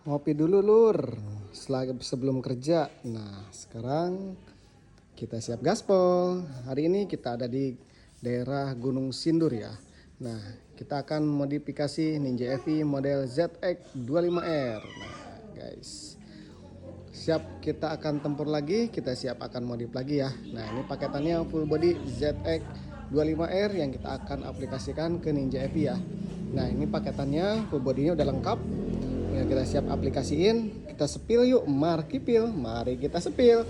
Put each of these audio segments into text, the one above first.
Ngopi dulu lur, sebelum kerja. Nah sekarang kita siap gaspol. Hari ini kita ada di daerah Gunung Sindur ya. Nah kita akan modifikasi Ninja EV model ZX25R. Nah guys, siap kita akan tempur lagi, kita siap akan modif lagi ya. Nah ini paketannya full body ZX25R yang kita akan aplikasikan ke Ninja EV ya. Nah ini paketannya full bodinya udah lengkap ya, kita siap aplikasiin. Kita sepil yuk, mari kita sepil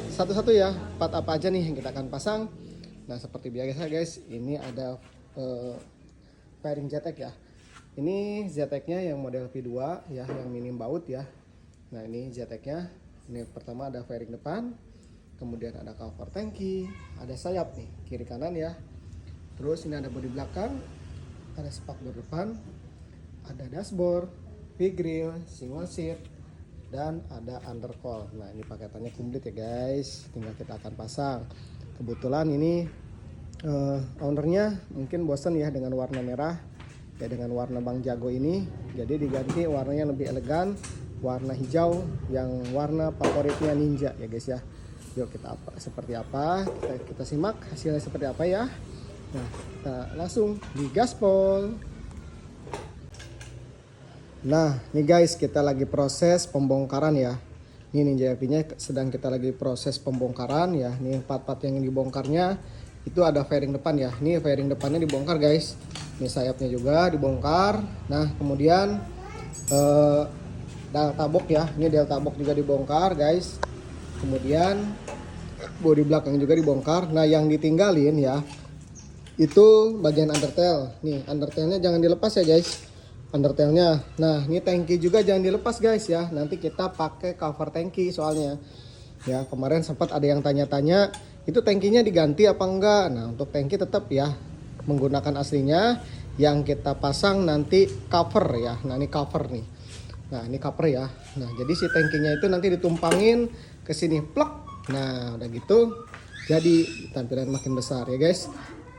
satu-satu ya. Part apa aja nih yang kita akan pasang. Nah seperti biasa guys, ini ada fairing ZX ya. Ini ZX nya yang model V2 ya, yang minim baut ya. Nah ini ZX nya, ini pertama ada fairing depan, kemudian ada cover tangki, ada sayap nih kiri kanan ya. Terus ini ada bodi belakang, ada spakbor depan, ada dashboard, V-grill, single seat, dan ada undercoil. Nah ini paketannya komplit ya guys, tinggal kita akan pasang. Kebetulan ini ownernya mungkin bosan ya dengan warna merah ya, dengan warna Bang Jago ini, jadi diganti warnanya lebih elegan, warna hijau yang warna favoritnya Ninja ya guys ya. Yuk kita seperti apa, kita simak hasilnya seperti apa ya. Nah kita langsung digaspol. Nah nih guys, kita lagi proses pembongkaran ya. Ini Ninja EV-nya sedang kita lagi proses pembongkaran ya. Nih part-part yang dibongkarnya itu ada fairing depan ya. Ini fairing depannya dibongkar guys. Ini sayapnya juga dibongkar. Nah kemudian delta box ya. Ini delta box juga dibongkar guys. Kemudian bodi belakang juga dibongkar. Nah yang ditinggalin ya itu bagian undertail. Nih undertailnya jangan dilepas ya guys, undertailnya. Nah ini tangki juga jangan dilepas guys ya, nanti kita pakai cover tangki soalnya ya. Kemarin sempat ada yang tanya-tanya itu tangkinya diganti apa enggak. Nah untuk tangki tetap ya menggunakan aslinya, yang kita pasang nanti cover ya. Nah ini cover nih, nah ini cover ya. Nah jadi si tangkinya itu nanti ditumpangin ke sini plek. Nah udah gitu jadi tampilan makin besar ya guys.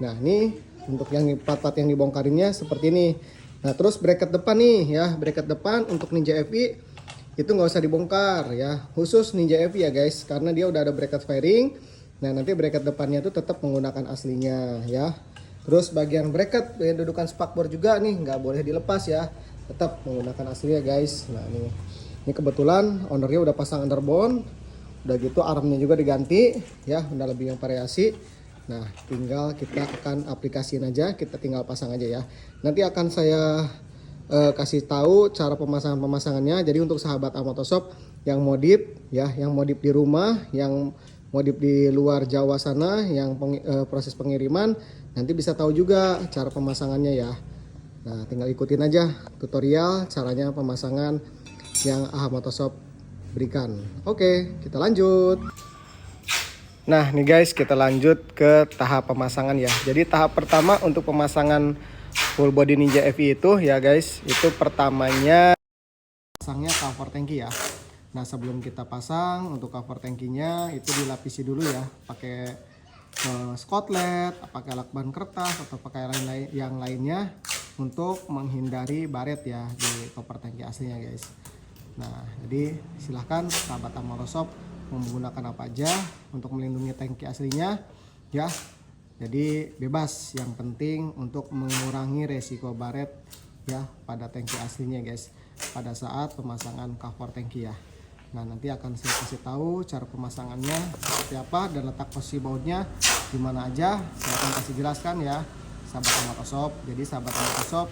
Nah ini untuk yang part-part yang dibongkarinnya seperti ini. Nah terus bracket depan nih ya, bracket depan untuk Ninja EV itu nggak usah dibongkar ya, khusus Ninja EV ya guys, karena dia udah ada bracket fairing. Nah nanti bracket depannya itu tetap menggunakan aslinya ya. Terus bagian bracket dudukan spakbor juga nih nggak boleh dilepas ya, tetap menggunakan aslinya guys. Nah ini kebetulan ownernya udah pasang underbone, udah gitu armnya juga diganti ya, udah lebih yang variasi. Nah tinggal kita akan aplikasiin aja, kita tinggal pasang aja ya. Nanti akan saya kasih tahu cara pemasangannya. Jadi untuk sahabat Amotoshop yang modif ya, yang modif di rumah, yang modif di luar Jawa sana, yang proses pengiriman, nanti bisa tahu juga cara pemasangannya ya. Nah tinggal ikutin aja tutorial caranya pemasangan yang Amotoshop berikan. Oke kita lanjut. Nah nih guys, kita lanjut ke tahap pemasangan ya. Jadi tahap pertama untuk pemasangan full body Ninja EV itu ya guys, itu pertamanya pasangnya cover tangki ya. Nah sebelum kita pasang untuk cover tangkinya itu dilapisi dulu ya, pakai skotlet, pakai lakban kertas atau pakai yang lainnya untuk menghindari baret ya di cover tangki aslinya guys. Nah jadi silahkan sahabat Amotoshop menggunakan apa aja untuk melindungi tangki aslinya ya. Jadi bebas, yang penting untuk mengurangi resiko baret ya pada tangki aslinya guys pada saat pemasangan cover tangki ya. Nah nanti akan saya kasih tahu cara pemasangannya seperti apa dan letak posisi bautnya di mana aja, saya akan kasih jelaskan ya sahabat Amotoshop. Jadi sahabat Amotoshop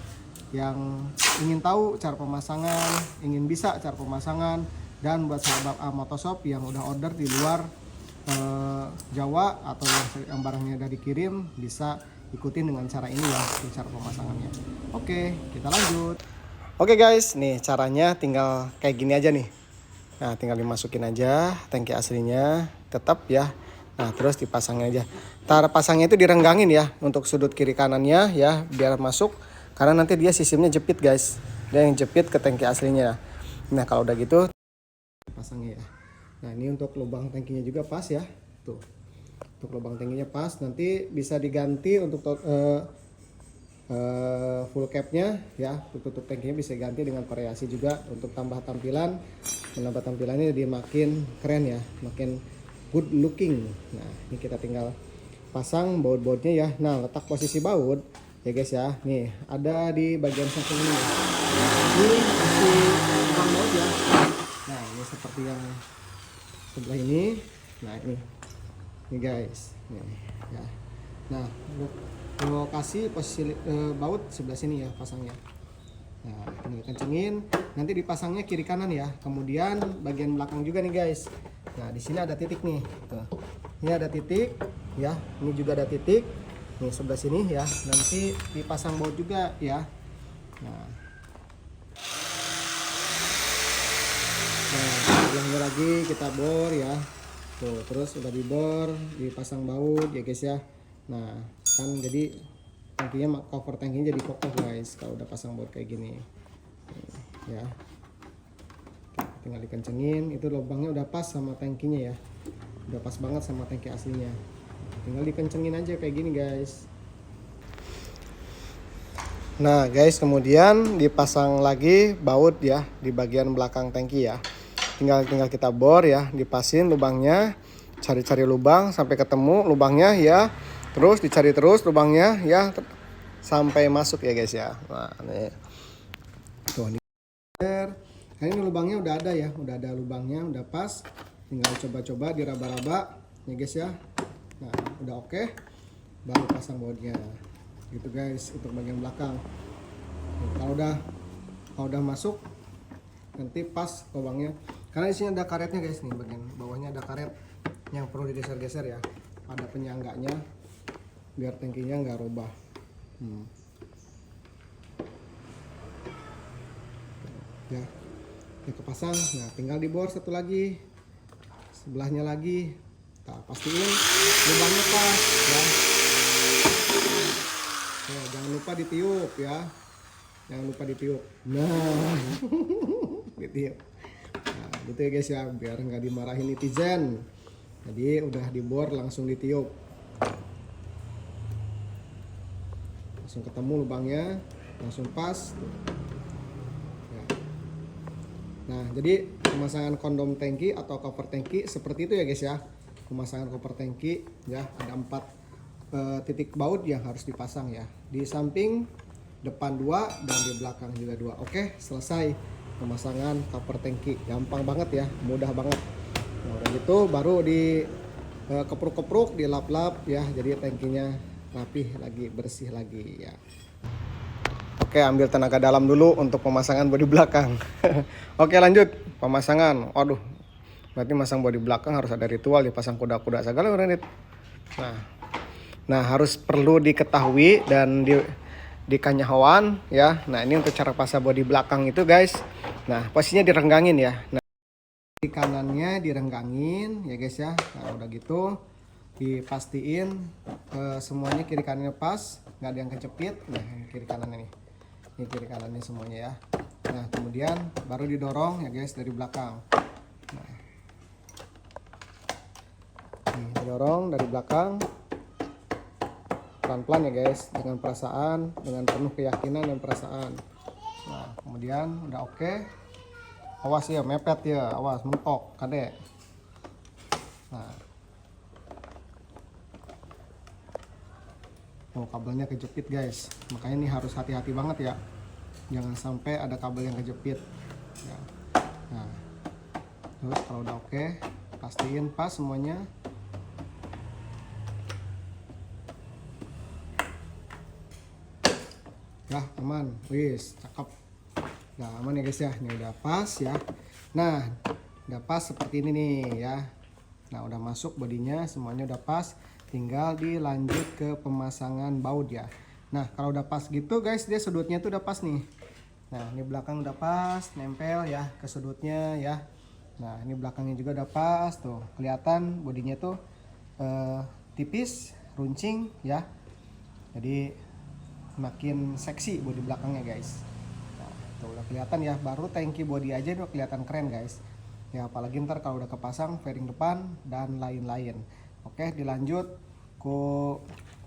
yang ingin tahu cara pemasangan, ingin bisa cara pemasangan, dan buat sahabat Amotoshop yang udah order di luar Jawa atau yang barangnya udah dikirim, bisa ikutin dengan cara ini ya, cara pemasangannya. Oke kita lanjut. Oke guys, nih caranya tinggal kayak gini aja nih. Nah tinggal dimasukin aja tangki aslinya tetap ya. Nah terus dipasangin aja. Cara pasangnya itu direnggangin ya untuk sudut kiri kanannya ya, biar masuk, karena nanti dia sistemnya jepit guys, dia yang jepit ke tangki aslinya. Nah kalau udah gitu pasangnya ya. Nah ini untuk lubang tangkinya juga pas ya, tuh untuk lubang tangkinya pas. Nanti bisa diganti untuk full capnya ya, tutup tangkinya bisa ganti dengan variasi juga untuk tambah tampilan, menambah tampilannya jadi makin keren ya, makin good looking. Nah ini kita tinggal pasang baut-bautnya ya. Nah letak posisi baut ya guys ya, nih ada di bagian samping ini. Ini isi lubang baut ya. Nah ini seperti yang sebelah ini. Nah ini guys, nih ya. Nah lokasi posisi baut sebelah sini ya pasangnya. Nah ini kencengin, nanti dipasangnya kiri kanan ya. Kemudian bagian belakang juga nih guys. Nah di sini ada titik nih. Tuh. Ini ada titik ya. Ini juga ada titik. Nih sebelah sini ya. Nanti dipasang baut juga ya. Nah sebelahnya lagi kita bor ya. Tuh terus udah dibor, dipasang baut ya guys ya. Nah kan jadi tangkinya, cover tangkinya jadi kokoh guys kalau udah pasang baut kayak gini ya. Tinggal dikencengin, itu lubangnya udah pas sama tangkinya ya, udah pas banget sama tangki aslinya, tinggal dikencengin aja kayak gini guys. Nah guys, kemudian dipasang lagi baut ya di bagian belakang tangki ya. Tinggal kita bor ya, dipasin lubangnya, cari-cari lubang sampai ketemu lubangnya ya. Terus dicari terus lubangnya ya sampai masuk ya guys ya. Nah nih tuh, nah ini lubangnya udah ada ya, udah ada lubangnya, udah pas. Tinggal coba-coba diraba-raba ya guys ya. Nah udah oke, baru pasang bautnya gitu guys untuk bagian belakang. Nah, kalau udah masuk nanti pas lubangnya, karena di sini ada karetnya guys, nih bagian bawahnya ada karet yang perlu digeser-geser ya, ada penyangganya biar tangkinya nggak robah. Ya kepasang. Nah tinggal dibor satu lagi, sebelahnya lagi. Nah, pastiin lubangnya pas ya. Nah, jangan lupa ditiup ya, jangan lupa ditiup. Nah ditiup. Nah gitu ya guys ya, biar nggak dimarahin netizen. Jadi udah dibor langsung ditiup, langsung ketemu lubangnya, langsung pas. Nah jadi pemasangan kondom tangki atau cover tangki seperti itu ya guys ya. Pemasangan cover tangki ya, ada 4 titik baut yang harus dipasang ya, di samping, depan 2 dan di belakang juga 2. Oke, selesai pemasangan cover tangki, gampang banget ya, mudah banget. Nah udah gitu baru di kepruk-kepruk, dilap-lap ya, jadi tangkinya rapih lagi, bersih lagi ya. Oke, ambil tenaga dalam dulu untuk pemasangan bodi belakang. Oke lanjut pemasangan. Waduh, berarti masang bodi belakang harus ada ritual, dipasang kuda-kuda segala orang. Nah harus perlu diketahui dan dikanyahawan ya. Nah ini untuk cara pasang bodi belakang itu guys. Nah posisinya direnggangin ya. Nah di kanannya direnggangin ya guys ya. Nah udah gitu dipastiin semuanya kiri kanannya pas, nggak ada yang kecepit. Nah kiri kanannya nih, ini kiri kanannya semuanya ya. Nah kemudian baru didorong ya guys dari belakang. Nah, nih, didorong dari belakang pelan-pelan ya guys, dengan perasaan, dengan penuh keyakinan dan perasaan. Nah kemudian udah oke. Awas ya mepet ya, awas mentok kadek. Nah kabelnya kejepit guys, makanya ini harus hati-hati banget ya, jangan sampai ada kabel yang kejepit ya. Nah terus kalau udah oke, pastiin pas semuanya. Ya aman, wis cakep. Nah aman ya guys ya, ini udah pas ya. Nah udah pas seperti ini nih ya. Nah udah masuk bodinya, semuanya udah pas, tinggal dilanjut ke pemasangan baut ya. Nah kalau udah pas gitu guys, dia sudutnya tuh udah pas nih. Nah ini belakang udah pas, nempel ya ke sudutnya ya. Nah ini belakangnya juga udah pas, tuh kelihatan bodinya tuh tipis, runcing ya. Jadi makin seksi bodi belakangnya guys. Nah tuh udah kelihatan ya, baru tangki bodi aja udah kelihatan keren guys ya, apalagi ntar kalau udah kepasang fairing depan dan lain-lain. Oke dilanjut, ku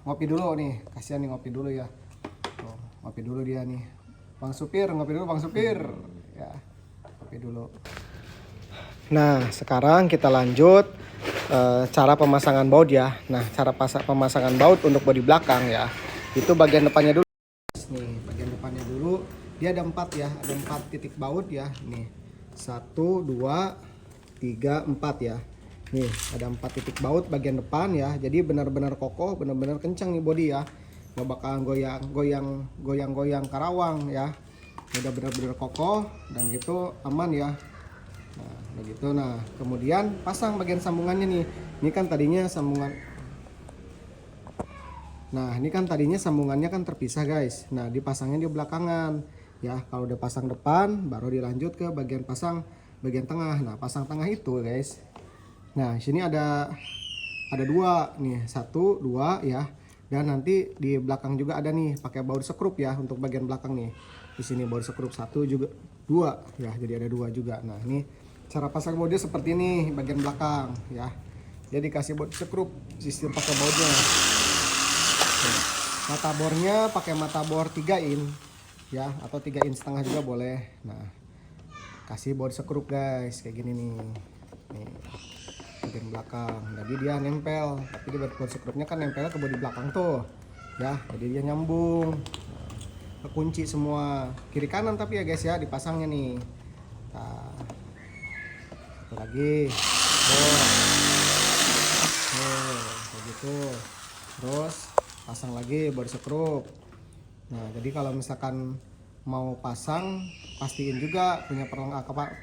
ngopi dulu nih, kasihan nih ngopi dulu ya. Tuh, ngopi dulu dia nih. Bang Supir, ngopi dulu Bang Supir. Ya, ngopi dulu. Nah, sekarang kita lanjut cara pemasangan baut ya. Nah, cara pemasangan baut untuk bodi belakang ya. Itu bagian depannya dulu. Nih, bagian depannya dulu. Dia ada 4 ya, ada 4 titik baut ya. Nih, 1, 2, 3, 4 ya. Nih, ada 4 titik baut bagian depan ya. Jadi benar-benar kokoh, benar-benar kencang nih bodi ya. Nggak bakal goyang-goyang Karawang ya. Udah benar-benar kokoh dan gitu aman ya. Nah, begitu. Nah, kemudian pasang bagian sambungannya nih. Ini kan tadinya sambungannya kan terpisah, guys. Nah, dipasangnya di belakangan. Ya, kalau udah pasang depan, baru dilanjut ke bagian pasang bagian tengah. Nah, pasang tengah itu, guys. Nah, sini ada 2 nih, 1, 2 ya. Dan nanti di belakang juga ada nih, pakai baut sekrup ya untuk bagian belakang nih. Di sini baut sekrup 1 juga 2 ya, jadi ada 2 juga. Nah, ini cara pasang bautnya seperti ini bagian belakang ya. Dia dikasih baut sekrup, sistem pakai bautnya. Mata bornya pakai mata bor 3 in ya, atau 3 in setengah juga boleh. Nah, kasih baut sekrup guys, kayak gini nih. Nih, bagian belakang. Jadi dia nempel, tapi di baut sekrupnya kan nempel ke bodi belakang tuh. Ya, jadi dia nyambung. Nah, kekunci semua kiri kanan tapi ya guys ya, dipasangnya nih. Nah, satu lagi. Kayak gitu. Terus pasang lagi baut sekrup. Nah, jadi kalau misalkan mau pasang, pastiin juga punya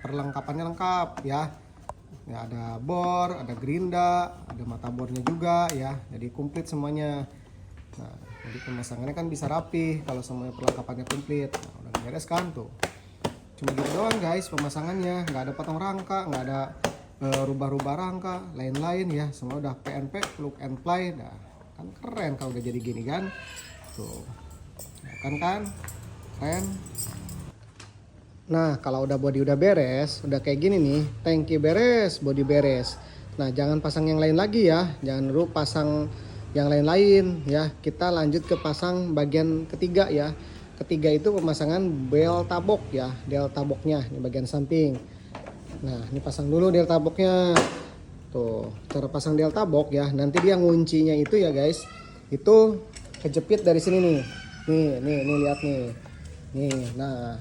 perlengkapannya lengkap ya. Ya, ada bor, ada gerinda, ada mata bornya juga ya. Jadi komplit semuanya. Nah, jadi pemasangannya kan bisa rapi kalau semuanya perlengkapannya komplit. Nah, udah beres kan tuh. Cuma gitu doang guys pemasangannya, nggak ada potong rangka, nggak ada rubah-rubah rangka, lain-lain ya. Semua udah PNP, plug and play. Nah, kan keren kalau udah jadi gini kan. Tuh. Nah, kan keren. Nah, kalau udah body udah beres, udah kayak gini nih, tangki beres, body beres. Nah, jangan pasang yang lain lagi ya. Jangan dulu pasang yang lain-lain ya. Kita lanjut ke pasang bagian ketiga ya. Ketiga itu pemasangan bel tabok ya, del taboknya di bagian samping. Nah, ini pasang dulu del taboknya. Tuh, cara pasang del tabok ya. Nanti dia nguncinya itu ya, guys. Itu kejepit dari sini nih. Nih lihat nih. Nih, nah.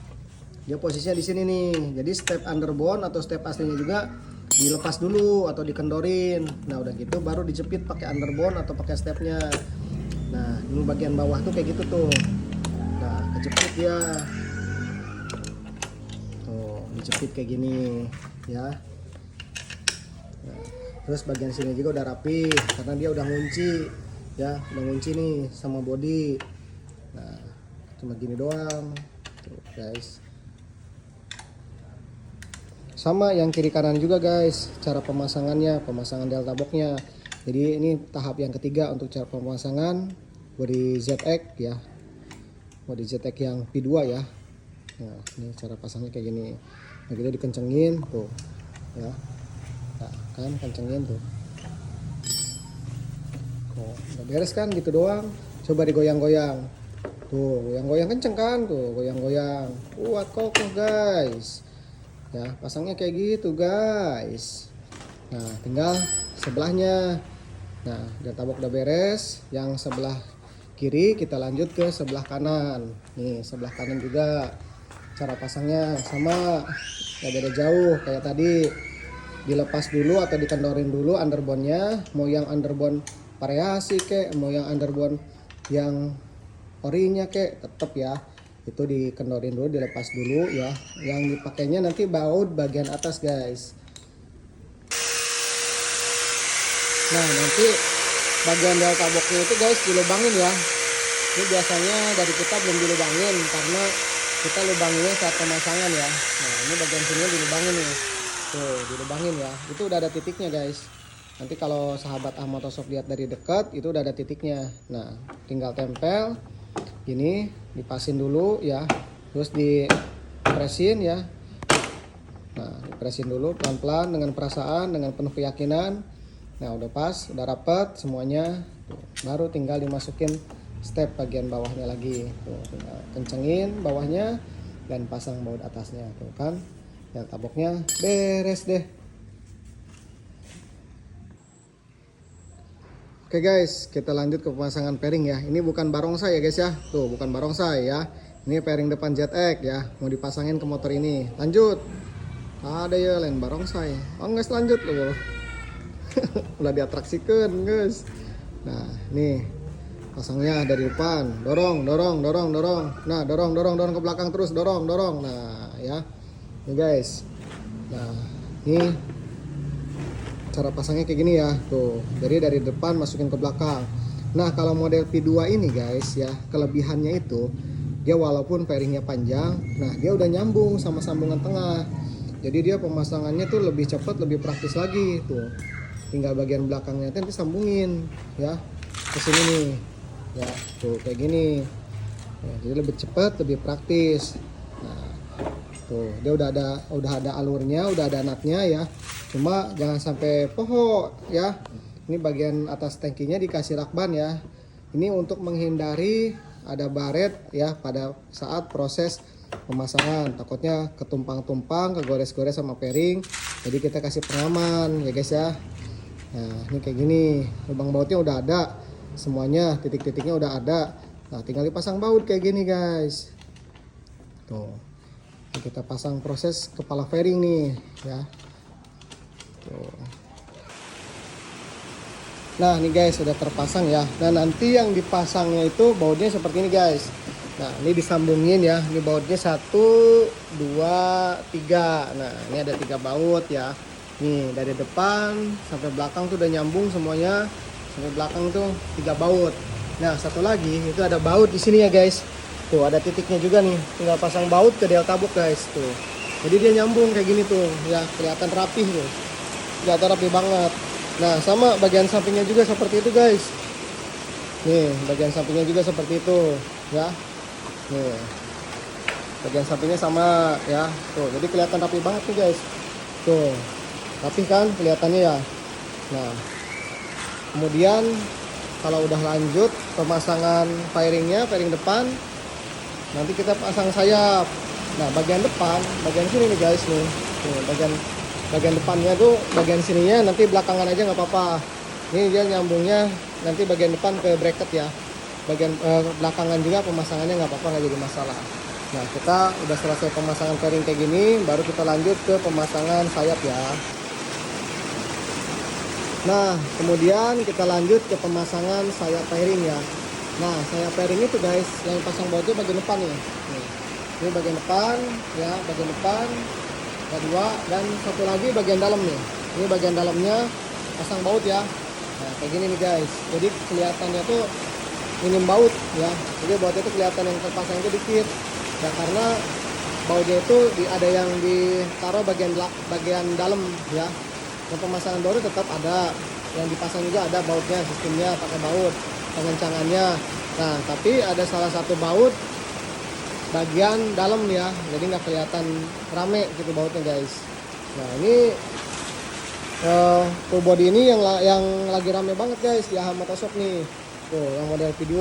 Dia posisinya di sini nih. Jadi step underbone atau step aslinya juga dilepas dulu atau dikendorin. Nah, udah gitu baru dijepit pakai underbone atau pakai stepnya. Nah, ini bagian bawah tuh kayak gitu tuh. Nah, kejepit dia. Tuh, dijepit kayak gini ya. Nah, terus bagian sini juga udah rapi karena dia udah ngunci ya, udah ngunci nih sama body. Nah, cuma gini doang. Tuh, guys. Sama yang kiri kanan juga guys, cara pemasangannya, pemasangan del taboknya. Jadi ini tahap yang ketiga untuk cara pemasangan bodi ZX ya, bodi ZX yang P2 ya. Nah, ini cara pasangnya kayak gini. Nah, kita dikencengin tuh ya. Nah, kan kencengin tuh. Oh, udah beres kan gitu doang. Coba digoyang-goyang. Tuh, goyang-goyang kenceng kan tuh, goyang-goyang. Kuat kokoh guys. Ya, pasangnya kayak gitu guys. Nah, tinggal sebelahnya. Nah, del tabok udah beres. Yang sebelah kiri kita lanjut ke sebelah kanan. Nih, sebelah kanan juga cara pasangnya sama, nggak beda jauh kayak tadi. Dilepas dulu atau dikendorin dulu underbone-nya. Mau yang underbone variasi kek, mau yang underbone yang orinya kek, tetap ya. Itu dikendorin dulu, dilepas dulu ya. Yang dipakainya nanti baut bagian atas guys. Nah, nanti bagian del taboknya itu guys dilubangin ya. Ini biasanya dari kita belum dilubangin karena kita lubanginnya saat pemasangan ya. Nah, ini bagian sini dilubangin nih. Tuh, dilubangin ya. Itu udah ada titiknya guys. Nanti kalau sahabat Ahmatosoft lihat dari dekat itu udah ada titiknya. Nah, tinggal tempel. Ini dipasin dulu ya, terus dipresin ya. Nah, dipresin dulu pelan-pelan dengan perasaan, dengan penuh keyakinan. Nah, udah pas, udah rapat semuanya. Tuh, baru tinggal dimasukin step bagian bawahnya lagi. Tuh, tinggal kencengin bawahnya dan pasang baut atasnya. Tuh kan, ya taboknya beres deh. Oke guys, kita lanjut ke pemasangan pairing ya. Ini bukan barongsai ya guys ya. Tuh, bukan barongsai ya. Ini pairing depan ZX ya. Mau dipasangin ke motor ini. Lanjut. Ada ya lain barongsai. Oh guys, lanjut loh. Udah diatraksikan guys. Nah, nih pasangnya dari depan. Dorong, dorong, dorong, dorong. Nah, dorong, dorong, dorong ke belakang terus. Dorong, dorong. Nah, ya. Nih guys. Nah, ini cara pasangnya kayak gini ya. Tuh, jadi dari depan masukin ke belakang. Nah, kalau model P2 ini guys ya, kelebihannya itu dia walaupun pairingnya panjang, nah dia udah nyambung sama sambungan tengah. Jadi dia pemasangannya tuh lebih cepat, lebih praktis lagi tuh. Tinggal bagian belakangnya nanti sambungin ya ke sini nih. Ya, tuh kayak gini. Ya, jadi lebih cepat, lebih praktis. Nah, tuh dia udah ada alurnya, udah ada natnya ya. Cuma jangan sampai poho ya. Ini bagian atas tangkinya dikasih lakban ya. Ini untuk menghindari ada baret ya pada saat proses pemasangan. Takutnya ketumpang-tumpang, kegores-gores sama pairing. Jadi kita kasih pengaman ya guys ya. Nah, ini kayak gini. Lubang bautnya udah ada. Semuanya titik-titiknya udah ada. Nah, tinggal dipasang baut kayak gini guys. Tuh. Ini kita pasang proses kepala fairing nih ya. Tuh. Nah ini guys sudah terpasang ya. Nah nanti yang dipasangnya itu bautnya seperti ini guys. Nah ini disambungin ya. Ini bautnya 1, 2, 3. Nah ini ada 3 baut ya. Nih dari depan sampai belakang tuh udah nyambung semuanya. Sampai belakang tuh 3 baut. Nah satu lagi itu ada baut di sini ya guys. Tuh ada titiknya juga nih. Tinggal pasang baut ke delta box guys tuh. Jadi dia nyambung kayak gini tuh ya, kelihatan rapih tuh. Kelihatan rapi banget. Nah sama bagian sampingnya juga seperti itu guys. Nih bagian sampingnya juga seperti itu ya. Nih bagian sampingnya sama ya. Tuh jadi kelihatan rapi banget nih guys. Tuh rapi kan kelihatannya ya. Nah kemudian kalau udah lanjut pemasangan fairingnya, fairing depan, nanti kita pasang sayap. Nah bagian depan, bagian sini nih guys nih. Nih bagian depannya tuh bagian sininya nanti belakangan aja nggak apa-apa. Ini dia nyambungnya nanti bagian depan ke bracket ya. Bagian belakangan juga pemasangannya nggak apa-apa, nggak jadi masalah. Nah kita udah selesai pemasangan fairing kayak gini, baru kita lanjut ke pemasangan sayap ya. Nah kemudian kita lanjut ke pemasangan sayap fairing ya. Nah sayap fairing itu guys yang pasang bautnya bagian depan nih. Ini bagian depan ya, bagian depan ada 2 dan satu lagi bagian dalam nih. Ini bagian dalamnya pasang baut ya. Nah kayak gini nih guys. Jadi kelihatannya tuh minim baut ya. Jadi bautnya tuh kelihatan yang terpasang itu dikit. Ya karena bautnya itu ada yang ditaruh bagian dalam ya. Yang pemasangan baru tetap ada. Yang dipasang juga ada bautnya, sistemnya pakai baut, pengencangannya. Nah tapi ada salah satu baut bagian dalam ya, jadi nggak kelihatan rame gitu bautnya guys. Nah ini full body ini yang lagi rame banget guys di AHA Motoshop nih. Tuh yang model P2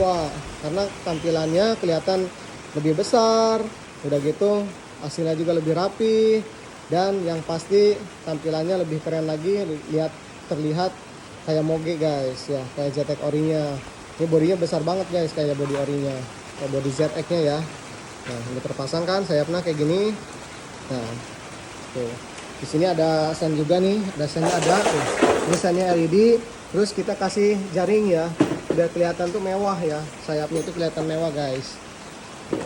karena tampilannya kelihatan lebih besar, udah gitu hasilnya juga lebih rapi, dan yang pasti tampilannya lebih keren lagi, terlihat kayak moge guys ya, kayak ZX orinya. Ini bodinya besar banget guys, kayak body orinya, kayak body ZX nya ya. Nah, udah terpasang kan sayapnya kayak gini. Nah, tuh. Di sini ada sen juga nih, ada sennya ada. Tuh. Ini sennya LED, terus kita kasih jaring ya, biar kelihatan tuh mewah ya. Sayapnya itu kelihatan mewah guys. Tuh.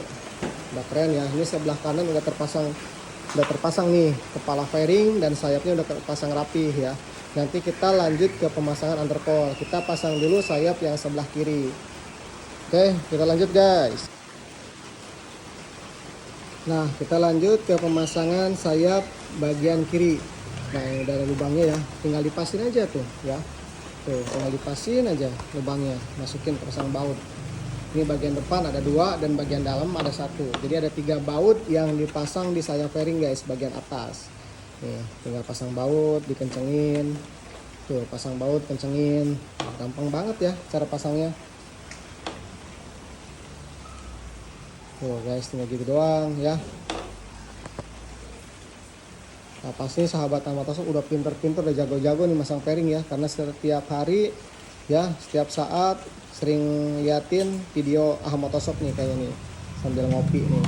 Udah keren ya. Ini sebelah kanan udah terpasang nih kepala fairing dan sayapnya udah terpasang rapi ya. Nanti kita lanjut ke pemasangan undercoil. Kita pasang dulu sayap yang sebelah kiri. Oke, kita lanjut guys. Nah kita lanjut ke pemasangan sayap bagian kiri. Nah ini udah ada lubangnya ya, tinggal dipasin aja tuh ya. Tuh tinggal dipasin aja lubangnya, masukin pasang baut. Ini bagian depan ada 2 dan bagian dalam ada 1. Jadi ada 3 baut yang dipasang di sayap fairing guys, bagian atas. Nih tinggal pasang baut, dikencengin. Tuh pasang baut, kencengin. Gampang banget ya cara pasangnya. Tuh guys, tinggal gitu doang ya. Nah pasti sahabat Ahmad udah pinter-pinter, udah jago-jago nih masang fairing ya, karena setiap hari ya, setiap saat sering liatin video Ahmad nih kayaknya nih sambil ngopi nih.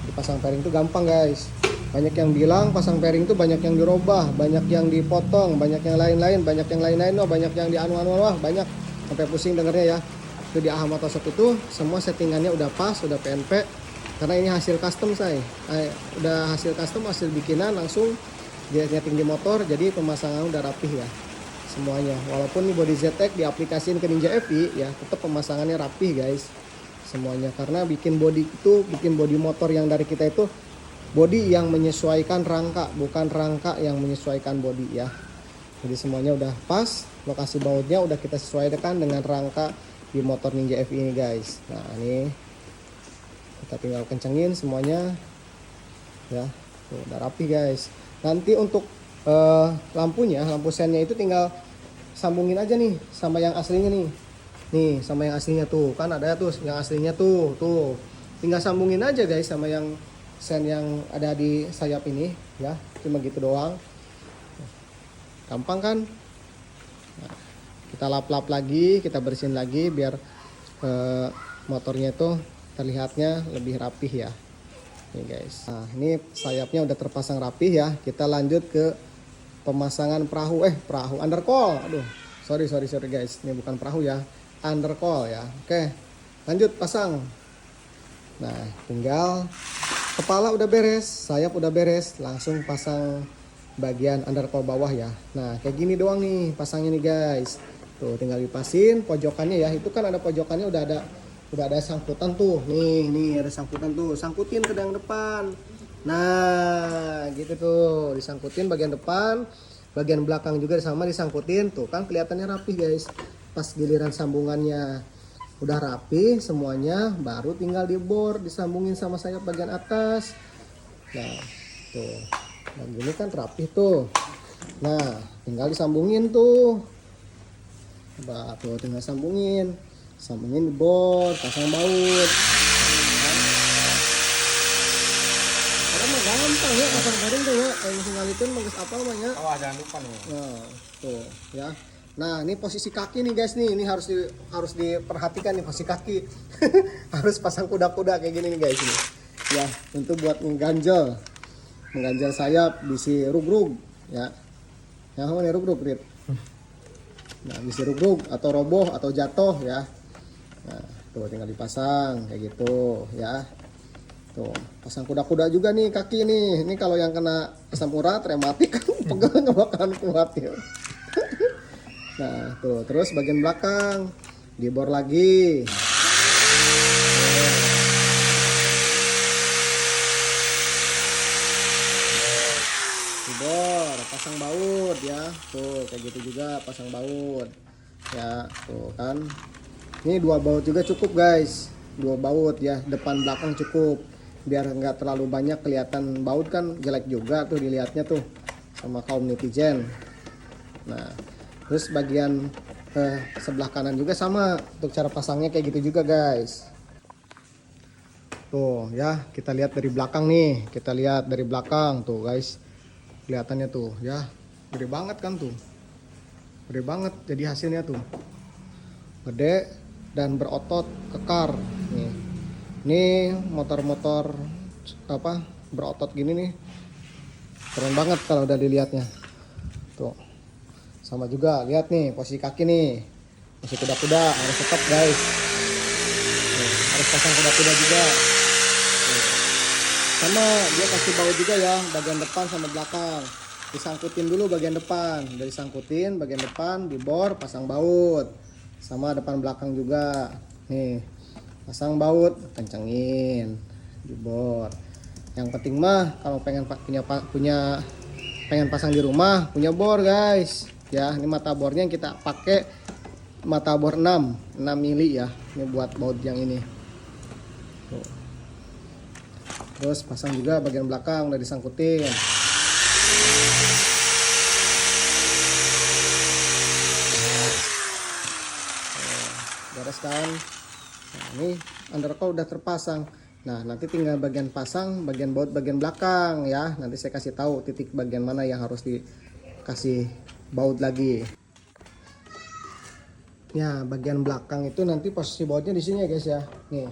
Dipasang fairing itu gampang guys. Banyak yang bilang pasang fairing itu banyak yang dirubah, banyak yang dipotong, banyak yang lain-lain, banyak yang lain-lain, oh banyak yang di anu-anu, wah banyak, sampai pusing dengernya ya. Itu di Ahmad itu semua settingannya udah pas, udah PNP. Karena ini hasil custom saya, udah hasil custom, hasil bikinan langsung dia nyeting di motor, jadi pemasangan udah rapih ya semuanya. Walaupun ini body ZX diaplikasiin ke Ninja FI ya, tetap pemasangannya rapih guys semuanya. Karena bikin body motor yang dari kita itu body yang menyesuaikan rangka, bukan rangka yang menyesuaikan body ya. Jadi semuanya udah pas, lokasi bautnya udah kita sesuaikan dengan rangka di motor Ninja FI ini guys. Nah ini kita tinggal kencengin semuanya ya. Tuh, udah rapi guys. Nanti untuk lampunya, lampu sennya itu tinggal sambungin aja nih sama yang aslinya nih sama yang aslinya tuh, kan ada tuh yang aslinya tuh tinggal sambungin aja guys sama yang sen yang ada di sayap ini ya. Cuma gitu doang, gampang kan. Nah, kita lap-lap lagi, kita bersihin lagi biar motornya itu terlihatnya lebih rapih ya. Nih guys. Nah, ini sayapnya udah terpasang rapih ya. Kita lanjut ke pemasangan perahu undercoil. Aduh, sorry guys. Ini bukan perahu ya, undercoil ya. Oke, lanjut pasang. Nah, tinggal kepala udah beres, sayap udah beres, langsung pasang bagian undercoil bawah ya. Nah, kayak gini doang nih pasangnya nih guys. Tuh, tinggal dipasin pojokannya ya. Itu kan ada pojokannya udah ada sangkutan tuh. Nih ada sangkutan tuh. Sangkutin ke yang depan. Nah, gitu tuh. Disangkutin bagian depan, bagian belakang juga sama disangkutin. Tuh kan kelihatannya rapi guys. Pas giliran sambungannya udah rapi semuanya, baru tinggal dibor, disambungin sama sayap bagian atas. Nah, tuh. Nah, gini kan rapi tuh. Nah, tinggal disambungin tuh. Coba tuh tinggal sambungin bor, pasang baut. Karena mah gampang ya pasang fairing tuh ya. Yang singalikeun mah geus apal mah ya. Oh, jangan lupa nih. Nah, tuh ya. Nah, ini posisi kaki nih guys nih. Ini harus diperhatikan nih posisi kaki. Harus pasang kuda-kuda kayak gini nih guys ini. Ya, tentu buat mengganjal sayap bisi rugrug ya. Yang mana rugrug, Rit? Nah, bisi rugrug atau roboh atau jatuh ya. Nah, tuh tinggal dipasang kayak gitu ya. Tuh, pasang kuda-kuda juga nih kaki nih. Ini kalau yang kena asam urat, rematik kan pegel nggak bakalan kuat ya. Nah, tuh terus bagian belakang dibor lagi. Dibor, pasang baut ya. Tuh kayak gitu juga pasang baut. Ya, tuh kan. Ini 2 baut juga cukup guys, 2 baut ya, depan belakang cukup, biar nggak terlalu banyak kelihatan baut kan jelek juga tuh dilihatnya tuh sama kaum netizen. Nah, terus bagian sebelah kanan juga sama, untuk cara pasangnya kayak gitu juga guys. Tuh ya, kita lihat dari belakang nih, kita lihat dari belakang tuh guys, kelihatannya tuh ya, gede banget kan tuh, gede banget jadi hasilnya tuh, gede dan berotot kekar nih. Ini motor-motor apa berotot gini nih, keren banget kalau udah dilihatnya. Tuh sama juga, lihat nih posisi kaki nih, posisi kuda-kuda harus tetap guys. Nih, harus pasang kuda-kuda juga. Nih. Sama dia kasih baut juga ya, bagian depan sama belakang. Disangkutin dulu bagian depan, dari sangkutin bagian depan, dibor, pasang baut. Sama depan belakang juga nih, pasang baut, kencengin, dibor. Yang penting mah kalau pengen pasang di rumah, punya bor guys ya. Ini mata bornya yang kita pakai mata bor 6 mili ya, ini buat baut yang ini tuh. Terus pasang juga bagian belakang udah disangkutin. Beres kan. Nah, ini undercoil udah terpasang. Nah, nanti tinggal bagian pasang bagian baut bagian belakang ya. Nanti saya kasih tahu titik bagian mana yang harus dikasih baut lagi. Ya, bagian belakang itu nanti posisi bautnya di sini ya guys ya. Nih,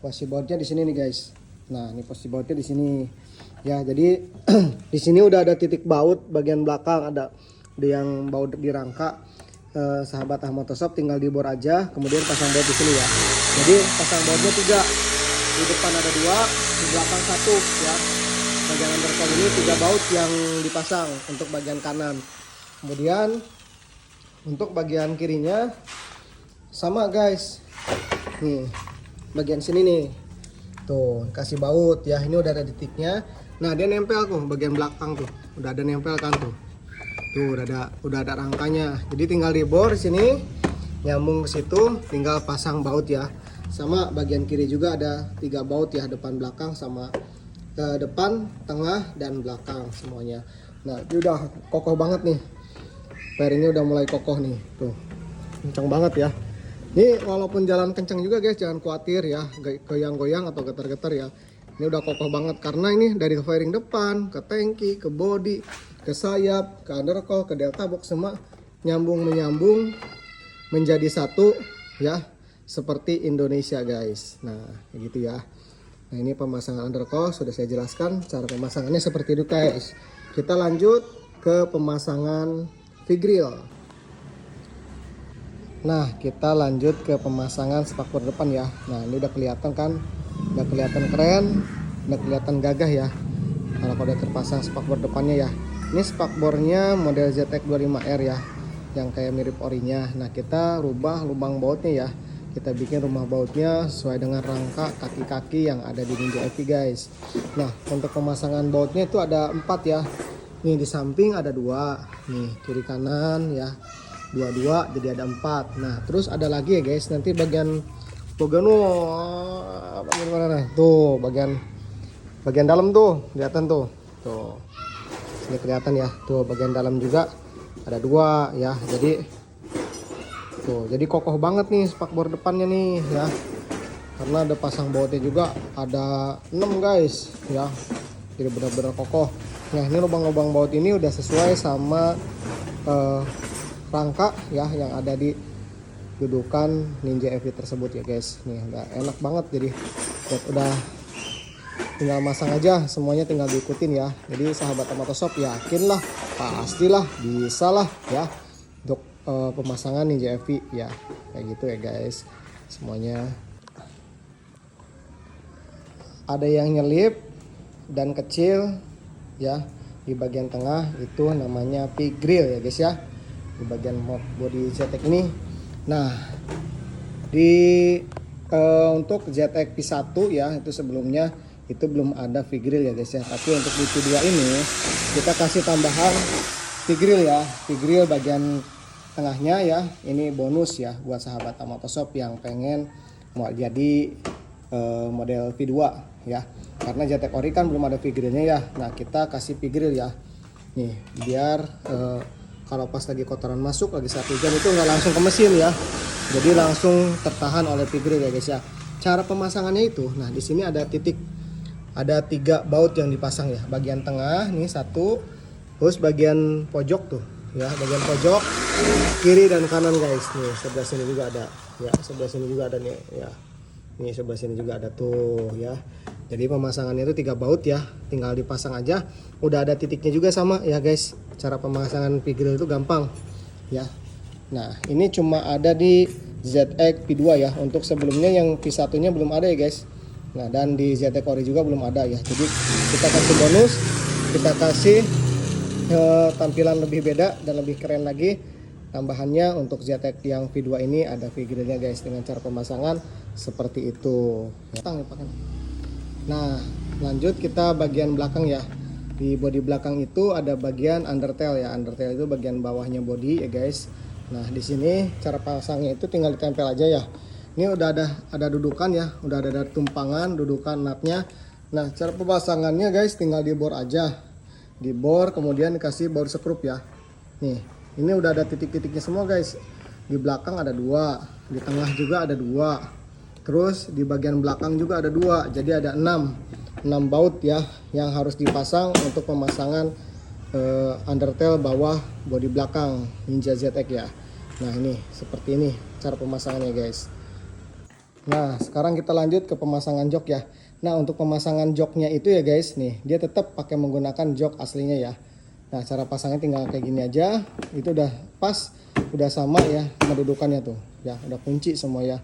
posisi bautnya di sini nih guys. Nah, ini posisi bautnya di sini. Ya, jadi di sini udah ada titik baut bagian belakang, ada yang baut di rangka. Sahabat Ahmad Shop tinggal dibor aja, kemudian pasang baut di sini ya. Jadi pasang bautnya 3, di depan ada 2, di belakang 1 ya. Bagian undercoil ini 3 baut yang dipasang untuk bagian kanan. Kemudian untuk bagian kirinya sama guys. Nih, bagian sini nih. Tuh, kasih baut ya. Ini udah ada titiknya. Nah, dia nempel tuh bagian belakang tuh. Udah ada nempel kan tuh. Tuh udah ada rangkanya. Jadi tinggal dibor sini, nyambung ke situ, tinggal pasang baut ya. Sama bagian kiri juga ada 3 baut ya, depan belakang sama depan, tengah dan belakang semuanya. Nah, ini udah kokoh banget nih. Ini udah mulai kokoh nih. Tuh. Kencang banget ya. Ini walaupun jalan kencang juga guys, jangan khawatir ya, goyang-goyang atau getar-getar ya. Ini udah kokoh banget karena ini dari fairing depan ke tangki, ke bodi, ke sayap, ke undercoil, ke delta box semua menyambung menjadi satu ya, seperti Indonesia guys. Nah, gitu ya. Nah, ini pemasangan undercoil sudah saya jelaskan cara pemasangannya seperti itu guys. Kita lanjut ke pemasangan V-grill. Nah, kita lanjut ke pemasangan spakbor depan ya. Nah, ini udah kelihatan kan? Udah kelihatan keren, udah kelihatan gagah ya. Kalau udah terpasang spakbor depannya ya. Ini spakbornya model ZX 25R ya, yang kayak mirip orinya. Nah, kita rubah lubang bautnya ya. Kita bikin rumah bautnya sesuai dengan rangka kaki-kaki yang ada di Ninja EV guys. Nah, untuk pemasangan bautnya itu ada 4 ya. Nih di samping ada 2, nih kiri kanan ya. 2 jadi ada 4. Nah, terus ada lagi ya guys, nanti bagian mana tuh bagian dalam tuh kelihatan tuh. Tuh. Ini kelihatan ya. Tuh bagian dalam juga ada 2 ya. Jadi kokoh banget nih spakbor depannya nih ya. Karena ada pasang bautnya juga ada 6 guys ya. Jadi benar-benar kokoh. Nah, ini lubang-lubang baut ini udah sesuai sama rangka ya yang ada di dudukan Ninja EV tersebut ya guys. Nih udah enak banget, jadi udah tinggal masang aja, semuanya tinggal diikutin ya. Jadi sahabat Ahmad Shop yakinlah, pastilah bisa lah ya untuk pemasangan Ninja EV ya, kayak gitu ya guys. Semuanya ada yang nyelip dan kecil ya. Di bagian tengah itu namanya V-grill ya guys ya, di bagian body ZX ini. Nah, untuk ZX P1 ya, itu sebelumnya itu belum ada V-grill ya guys ya. Tapi untuk di P2 ini kita kasih tambahan V-grill ya. V-grill bagian tengahnya ya, ini bonus ya buat sahabat Ahmad Shop yang pengen mau jadi model V2 ya. Karena ZX Ori kan belum ada V-grillnya ya. Nah, kita kasih V-grill ya. Nih, biar kalau pas lagi kotoran masuk, lagi saat hujan itu nggak langsung ke mesin ya. Jadi langsung tertahan oleh V-grill ya guys ya. Cara pemasangannya itu, nah di sini ada titik, ada 3 baut yang dipasang ya. Bagian tengah nih 1, terus bagian pojok tuh ya, bagian pojok kiri dan kanan guys. Nih sebelah sini juga ada ya, sebelah sini juga ada nih ya. Nih sebelah sini juga ada tuh ya. Jadi pemasangannya itu 3 baut ya, tinggal dipasang aja. Udah ada titiknya juga sama ya guys. Cara pemasangan V-grill itu gampang ya. Nah, ini cuma ada di ZX P2 ya. Untuk sebelumnya yang P1 nya belum ada ya guys. Nah, dan di ZX Ori juga belum ada ya. Jadi kita kasih bonus, kita kasih tampilan lebih beda dan lebih keren lagi. Tambahannya untuk ZX yang V2 ini ada V-grillnya guys, dengan cara pemasangan seperti itu. Nah, lanjut kita bagian belakang ya. Di bodi belakang itu ada bagian undertail ya. Undertail itu bagian bawahnya bodi ya guys. Nah, di sini cara pasangnya itu tinggal ditempel aja ya. Ini udah ada dudukan ya, udah ada tumpangan dudukan nutnya. Nah, cara pemasangannya guys tinggal dibor aja. Dibor kemudian dikasih baut skrup ya. Nih, ini udah ada titik-titiknya semua guys. Di belakang ada 2, di tengah juga ada 2. Terus di bagian belakang juga ada 2, jadi ada 6 baut ya yang harus dipasang untuk pemasangan undertail bawah bodi belakang Ninja ZX ya. Nah ini seperti ini cara pemasangannya guys. Nah sekarang kita lanjut ke pemasangan jok ya. Nah untuk pemasangan joknya itu ya guys, nih dia tetap pakai menggunakan jok aslinya ya. Nah cara pasangnya tinggal kayak gini aja, itu udah pas, udah sama ya kedudukannya tuh ya, udah kunci semua ya.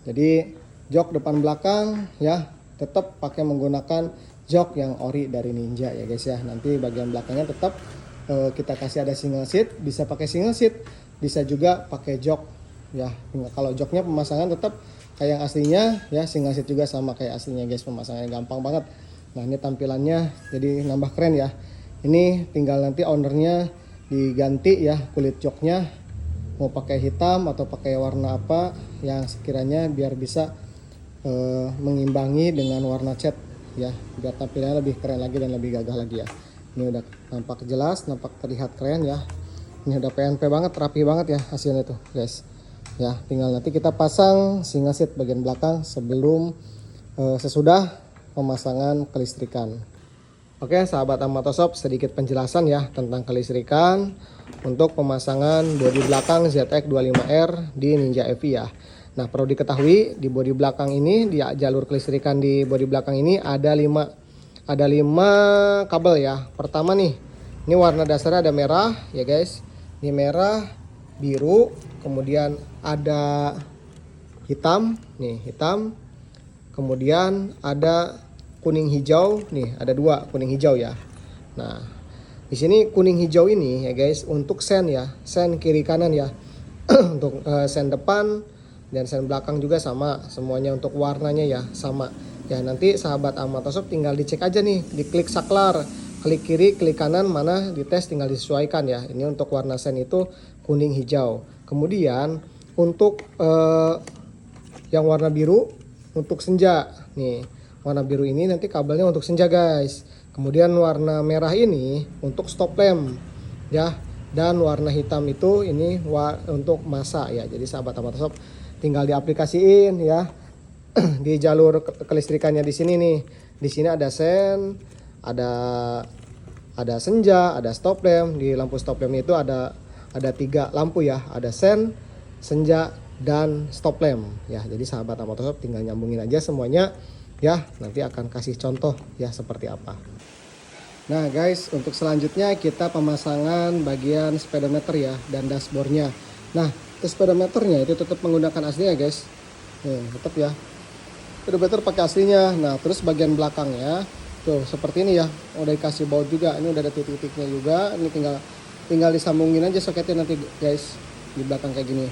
Jadi jok depan belakang ya tetap pakai menggunakan jok yang ori dari Ninja ya guys ya. Nanti bagian belakangnya tetap kita kasih ada single seat, bisa pakai single seat, bisa juga pakai jok ya. Kalau joknya pemasangan tetap kayak yang aslinya ya, single seat juga sama kayak aslinya guys, pemasangannya gampang banget. Nah ini tampilannya jadi nambah keren ya. Ini tinggal nanti ownernya diganti ya kulit joknya, mau pakai hitam atau pakai warna apa yang sekiranya biar bisa mengimbangi dengan warna cat ya, biar tampilannya lebih keren lagi dan lebih gagah lagi ya. Ini udah nampak jelas, nampak terlihat keren ya. Ini udah PNP banget, rapi banget ya hasilnya tuh guys. Ya, tinggal nanti kita pasang single seat bagian belakang sebelum sesudah pemasangan kelistrikan. Oke, sahabat Amatoshop, sedikit penjelasan ya tentang kelistrikan untuk pemasangan bodi belakang ZX25R di Ninja EV ya. Nah, perlu diketahui di bodi belakang ini, di jalur kelistrikan di bodi belakang ini ada 5 kabel ya. Pertama nih, ini warna dasarnya ada merah ya guys. Ini merah, biru, kemudian ada hitam, nih hitam, kemudian ada kuning hijau, nih ada 2 kuning hijau ya. Nah di sini kuning hijau ini ya guys untuk sen ya, sen kiri kanan ya. Untuk sen depan dan sen belakang juga sama, semuanya untuk warnanya ya sama ya. Nanti sahabat Amatoshop tinggal dicek aja nih, diklik saklar, klik kiri, klik kanan, mana dites tinggal disesuaikan ya. Ini untuk warna sen itu kuning hijau. Kemudian untuk yang warna biru untuk senja nih, warna biru ini nanti kabelnya untuk senja guys. Kemudian warna merah ini untuk stop lamp ya, dan warna hitam itu ini untuk masa ya. Jadi sahabat Amatoshop tinggal diaplikasiin ya di jalur kelistrikannya di sini nih. Di sini ada sen, ada senja, ada stop lamp. Di lampu stop lamp itu ada 3 lampu ya, ada sen, senja, dan stop lamp ya. Jadi sahabat Amatoshop tinggal nyambungin aja semuanya ya, nanti akan kasih contoh ya seperti apa. Nah guys, untuk selanjutnya kita pemasangan bagian speedometer ya dan dashboardnya. Nah untuk speedometernya itu tetap menggunakan aslinya guys, tetap ya speedometer pakai aslinya. Nah terus bagian belakangnya tuh seperti ini ya, udah dikasih baut juga, ini udah ada titik-titiknya juga. Ini tinggal disambungin aja soketnya nanti guys di belakang kayak gini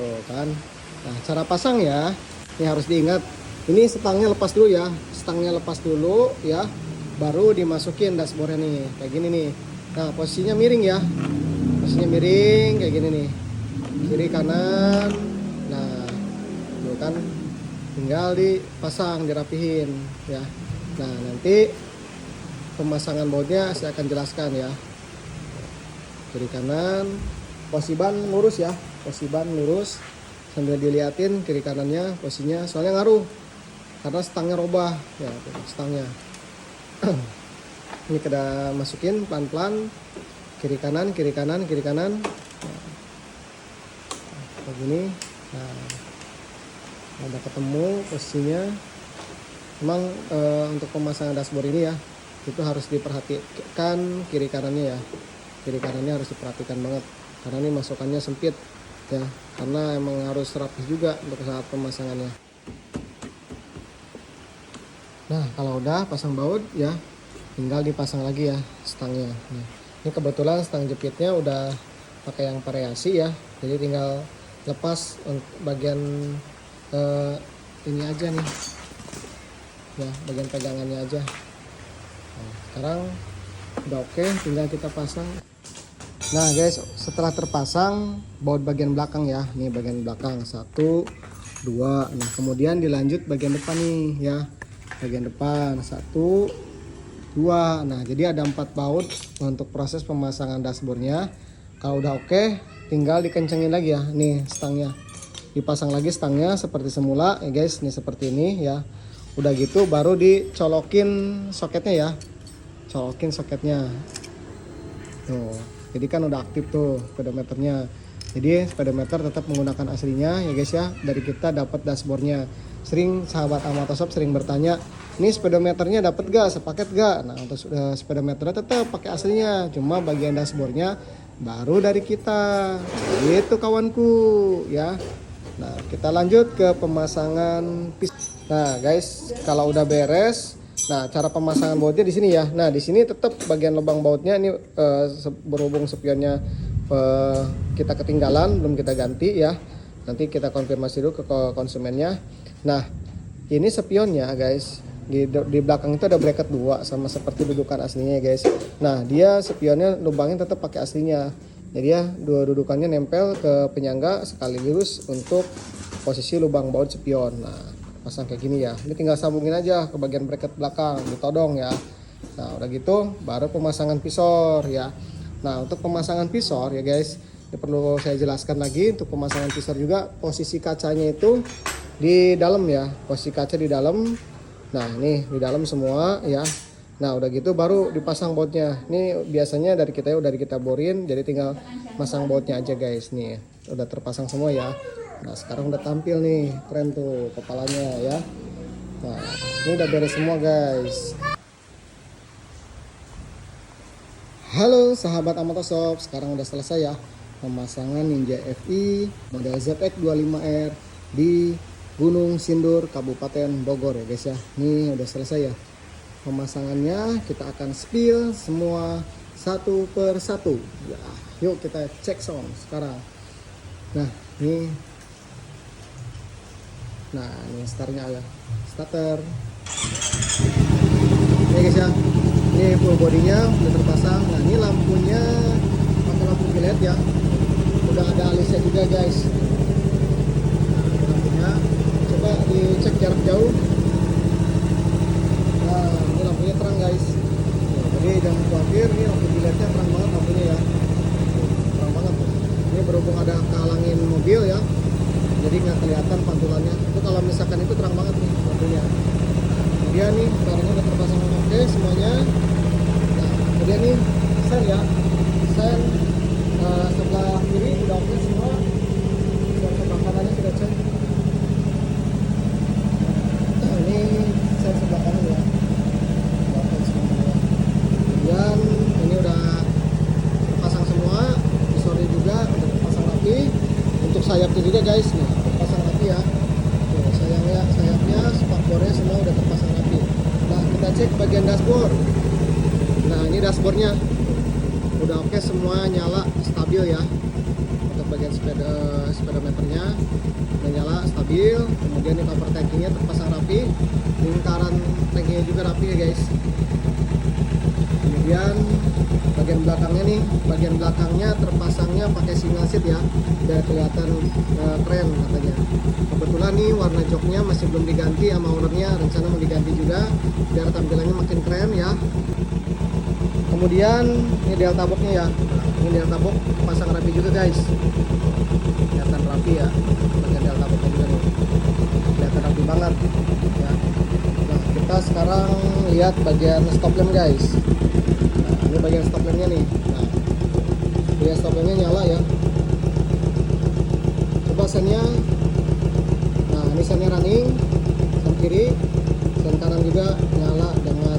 tuh kan. Nah cara pasang ya, ini harus diingat, ini stangnya lepas dulu ya, stangnya lepas dulu ya, baru dimasukin dashboardnya nih kayak gini nih. Nah posisinya miring ya, posisinya miring kayak gini nih, kiri kanan. Nah tuh kan tinggal dipasang, dirapihin ya. Nah nanti pemasangan bautnya saya akan jelaskan ya. Kiri kanan, posisi ban lurus ya, posisi ban lurus sambil diliatin kiri kanannya posisinya, soalnya ngaruh karena stangnya robah ya, stangnya. Ini kita masukin pelan-pelan, kiri kanan, kiri kanan, kiri kanan, kayak gini. Nah udah ketemu posisinya. Memang untuk pemasangan dashboard ini ya, itu harus diperhatikan kiri kanannya ya, kiri kanannya harus diperhatikan banget karena ini masukannya sempit ya, karena emang harus rapi juga untuk saat pemasangannya. Nah kalau udah pasang baut ya, tinggal dipasang lagi ya stangnya. Nah, ini kebetulan stang jepitnya udah pakai yang variasi ya, jadi tinggal lepas bagian ini aja nih ya, bagian pegangannya aja. Nah, sekarang udah oke, tinggal kita pasang. Nah guys, setelah terpasang baut bagian belakang ya, nih bagian belakang 1, 2. Nah kemudian dilanjut bagian depan nih ya, bagian depan 1, 2. Nah jadi ada 4 baut untuk proses pemasangan dashboardnya. Kalau udah oke, tinggal dikencengin lagi ya nih stangnya. dipasang lagi stangnya seperti semula ya guys, nih seperti ini ya. Udah gitu baru dicolokin soketnya ya, colokin soketnya tuh. Jadi kan udah aktif tuh speedometernya. Jadi speedometer tetap menggunakan aslinya ya guys ya. Dari kita dapat dashboardnya. Sering sahabat Amatosop sering bertanya, ini speedometernya dapat gak, sepaket gak? Nah untuk speedometernya tetap pakai aslinya, cuma bagian dashboardnya baru dari kita gitu kawanku ya. Nah kita lanjut ke pemasangan piston. Nah guys, kalau udah beres, nah cara pemasangan bautnya di sini ya. Nah di sini tetap bagian lubang bautnya ini berhubung spionnya kita ketinggalan, belum kita ganti ya. Nanti kita konfirmasi dulu ke konsumennya. Nah ini spionnya guys, di belakang itu ada bracket 2 sama seperti dudukan aslinya ya guys. Nah dia spionnya lubangnya tetap pakai aslinya. Jadi ya dua dudukannya nempel ke penyangga sekaligus untuk posisi lubang baut spion. Nah pasang kayak gini ya, ini tinggal sambungin aja ke bagian bracket belakang, ditodong ya. Nah udah gitu baru pemasangan visor ya. Nah untuk pemasangan visor ya guys, ini perlu saya jelaskan lagi. Untuk pemasangan visor juga posisi kacanya itu di dalam ya, posisi kaca di dalam. Nah ini di dalam semua ya. Nah udah gitu baru dipasang bautnya. Ini biasanya dari kita borin, jadi tinggal masang bautnya aja guys. Nih udah terpasang semua ya. Nah sekarang udah tampil nih, keren tuh kepalanya ya. Nah ini udah beres semua guys. Halo sahabat Amatosop, sekarang udah selesai ya pemasangan Ninja FI model ZX25R di Gunung Sindur Kabupaten Bogor ya guys ya. Ini udah selesai ya pemasangannya, kita akan spill semua satu per satu ya. Yuk kita cek sound sekarang. Nah ini startnya ya, starter ini guys ya. Ini full bodinya udah terpasang. Nah ini lampunya pakai lampu LED ya, udah ada alisnya juga guys. Nah, lampunya coba dicek jarak jauh. Nah ini lampunya terang guys. Jadi jangan khawatir, ini lampu LED-nya terang banget lampunya ya, terang banget. Ini berhubung ada kehalangin mobil ya, jadi nggak kelihatan pantulannya. Itu kalau misalkan itu terang banget nih lampunya. Kemudian nih barangnya udah terpasang oke semuanya. Nah kemudian nih sen ya, sen sebelah kiri udah oke semua, sen sebelah kanannya sudah cek. Ini sen sebelah kanan ya, udah oke semua. Kemudian ini udah terpasang semua, visornya juga udah terpasang rapi. Untuk sayapnya juga guys, nih terpasang rapi ya. Tuh, sayapnya, spakbornya semua udah terpasang rapi. Nah kita cek bagian dashboard. Nah ini dashboardnya udah oke semua, nyala stabil ya. Untuk bagian speedometernya udah nyala stabil. Kemudian ini cover tankingnya terpasang rapi, lingkaran tankingnya juga rapi ya guys. Kemudian bagian belakangnya nih, bagian belakangnya terpasangnya pakai single seat ya, biar kelihatan keren katanya. Kebetulan nih warna joknya masih belum diganti sama ownernya, rencana mau diganti juga biar tampilannya makin keren ya. Kemudian ini delta boxnya ya, ini delta box pasang rapi juga guys, kelihatan rapi ya. Bagian delta boxnya juga nih kelihatan rapi banget ya. Nah kita sekarang lihat bagian stop lamp guys. Nah ini bagian stop lampnya nih. Nah bagian stop lampnya nyala ya. Coba sennya. Nah ini sennya running, sen kiri, sen kanan juga nyala dengan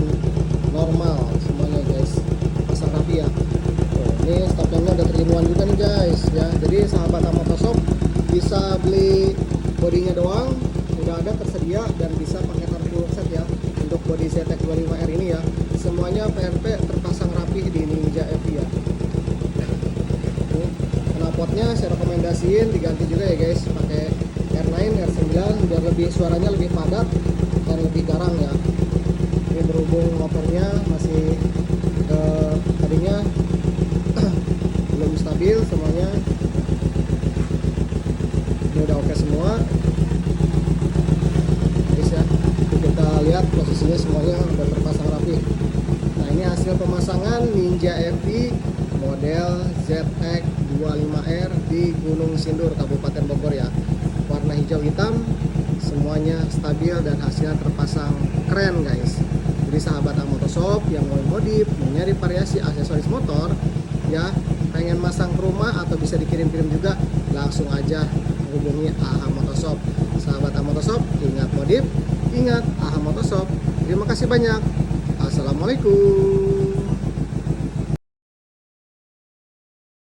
normal semuanya guys, pasang rapi ya. Ini stop lampnya udah 3-in-1 juga nih guys ya. Jadi sahabat Amatosop bisa beli bodinya doang, udah ada tersedia dan bisa pakai full set ya. Untuk body ZX25R ini ya, semuanya PNP terpasang rapi di Ninja FI ya. Knalpotnya saya rekomendasiin diganti juga ya guys, pakai R9, R9 biar lebih suaranya lebih padat dan lebih garang ya. Ini berhubung motornya masih tadinya belum stabil semuanya. Ini udah oke semua guys ya. Kita lihat posisinya semuanya udah terpasang rapi. Nah ini hasil pemasangan Ninja FI model ZX25R di Gunung Sindur Kabupaten Bogor ya. warna hijau hitam, semuanya stabil dan hasilnya terpasang keren guys. Jadi sahabat Motoshop yang mau modif, mau nyari variasi aksesoris motor ya, pengen masang ke rumah atau bisa dikirim-kirim juga, langsung aja hubungi AHA Motoshop. Sahabat Motoshop, ingat modif, ingat AHA Motoshop. Terima kasih banyak. Assalamualaikum.